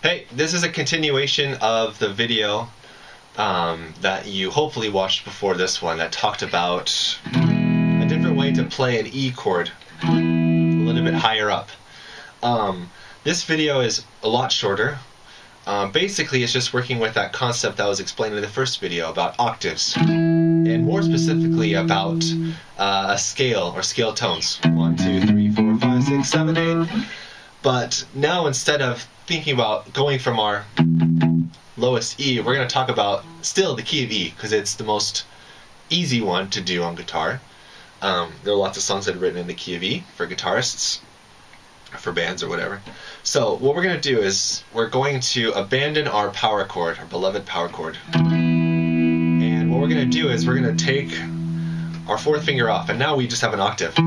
Hey, this is a continuation of the video that you hopefully watched before this one that talked about a different way to play an E chord a little bit higher up. This video is a lot shorter. Basically, it's just working with that concept that was explained in the first video about octaves, and more specifically about a scale or scale tones. 1, 2, 3, 4, 5, 6, 7, 8. But now, instead of thinking about going from our lowest E, we're going to talk about still the key of E, because it's the most easy one to do on guitar. There are lots of songs that are written in the key of E for guitarists, for bands or whatever. So what we're going to do is we're going to abandon our power chord, our beloved power chord. And what we're going to do is we're going to take our fourth finger off, and now we just have an octave.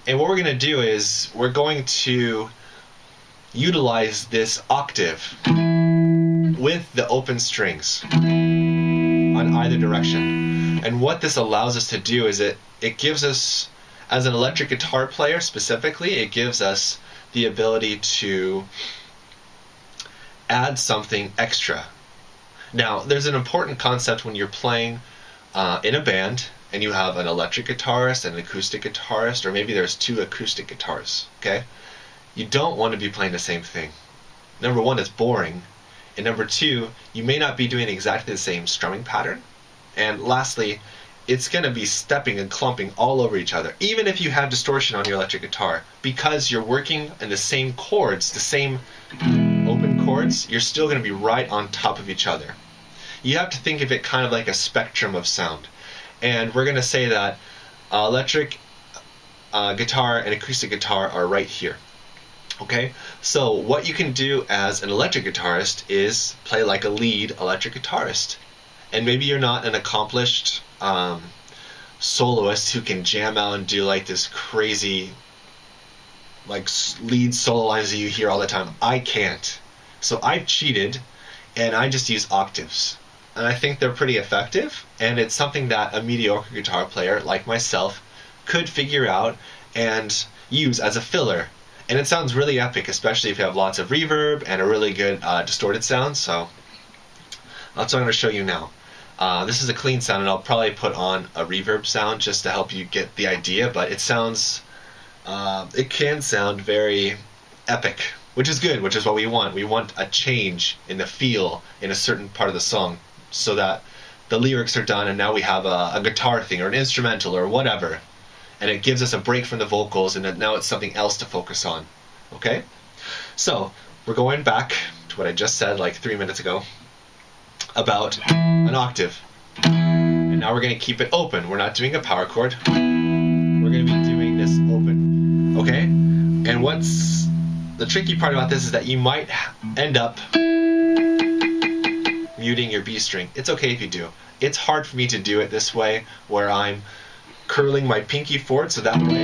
And what we're going to do is we're going to utilize this octave with the open strings on either direction. And what this allows us to do is it gives us, as an electric guitar player specifically, it gives us the ability to add something extra. Now, there's an important concept when you're playing in a band and you have an electric guitarist and an acoustic guitarist, or maybe there's two acoustic guitars, okay? You don't want to be playing the same thing. Number one, it's boring. And number two, you may not be doing exactly the same strumming pattern. And lastly, it's going to be stepping and clumping all over each other, even if you have distortion on your electric guitar. Because you're working in the same chords, the same open chords, you're still going to be right on top of each other. You have to think of it kind of like a spectrum of sound. And we're going to say that electric guitar and acoustic guitar are right here. Okay, so what you can do as an electric guitarist is play like a lead electric guitarist. And maybe you're not an accomplished soloist who can jam out and do like this crazy like lead solo lines that you hear all the time. I can't. So I've cheated and I just use octaves. And I think they're pretty effective, and it's something that a mediocre guitar player like myself could figure out and use as a filler. And it sounds really epic, especially if you have lots of reverb and a really good distorted sound. So that's what I'm going to show you now. This is a clean sound, and I'll probably put on a reverb sound just to help you get the idea, but it sounds, it can sound very epic, which is good, which is what we want. We want a change in the feel in a certain part of the song so that the lyrics are done and now we have a guitar thing or an instrumental or whatever. And it gives us a break from the vocals, and now it's something else to focus on. Okay? So, we're going back to what I just said like 3 minutes ago about an octave. And now we're going to keep it open. We're not doing a power chord. We're going to be doing this open. Okay? And what's the tricky part about this is that you might end up muting your B string. It's okay if you do. It's hard for me to do it this way, where I'm curling my pinky forward, so that way,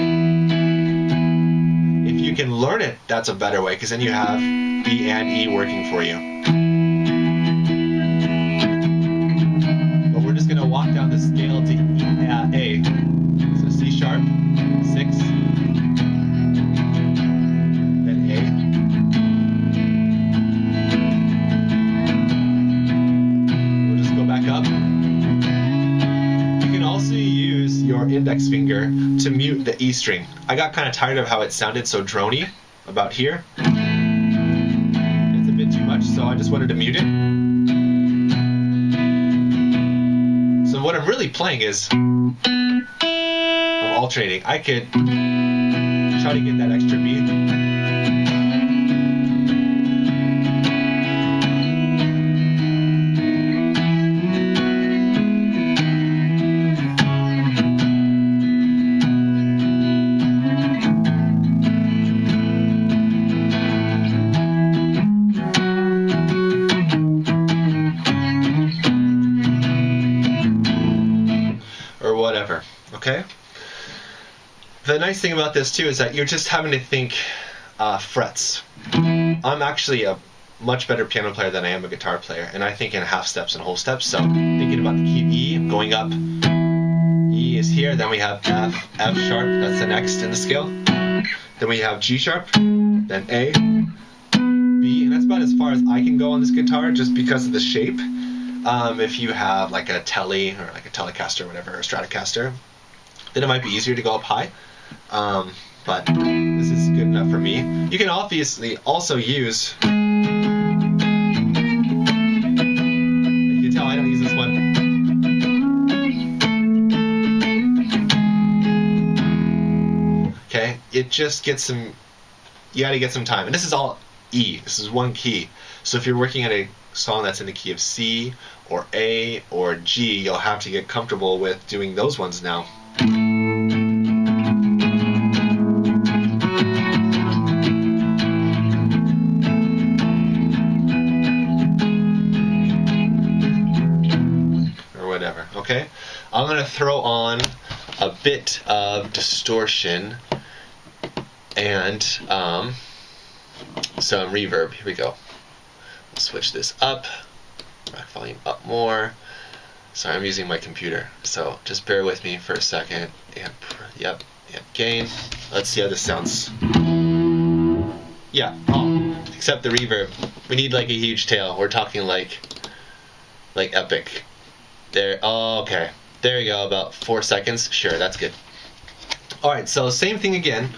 if you can learn it, that's a better way, because then you have B and E working for you. But we're just going to walk down the scale to A. So C sharp, 6, then A. We'll just go back up. You can also use your index finger to mute the E string. I got kind of tired of how it sounded so drony about here. It's a bit too much, so I just wanted to mute it. So what I'm really playing is I'm alternating. I could try to get that extra beat. Whatever, okay? The nice thing about this too is that you're just having to think frets. I'm actually a much better piano player than I am a guitar player, and I think in half steps and whole steps. So thinking about the key of E, I'm going up, E is here, then we have F, F sharp, that's the next in the scale. Then we have G sharp, then A, B, far as I can go on this guitar just because of the shape. If you have like a Tele or like a Telecaster or whatever, or a Stratocaster, then it might be easier to go up high. But this is good enough for me. You can obviously also use, you can tell I don't use this one. Okay, it just gets some, you gotta get some time. And this is all E, this is one key. So if you're working at a song that's in the key of C or A or G, you'll have to get comfortable with doing those ones now. Or whatever, okay? I'm gonna throw on a bit of distortion and some reverb. Here we go. Switch this up, rack volume up more. Sorry, I'm using my computer, so just bear with me for a second. Yep, gain. Let's see how this sounds. Yeah, except the reverb. We need like a huge tail. We're talking like epic. There, okay. There you go, about 4 seconds. Sure, that's good. Alright, so same thing again,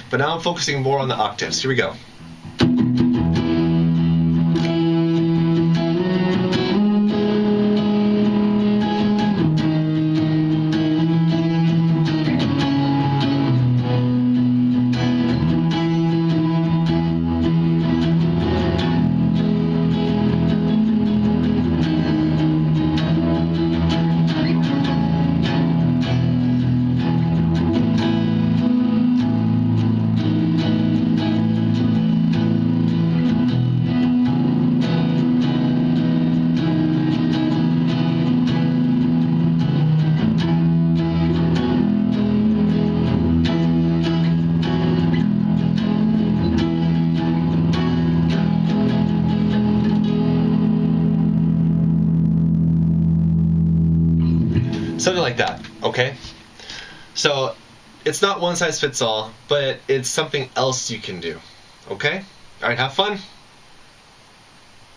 but now I'm focusing more on the octaves. Here we go. Something like that, okay? So it's not one size fits all, but it's something else you can do, okay? All right, have fun.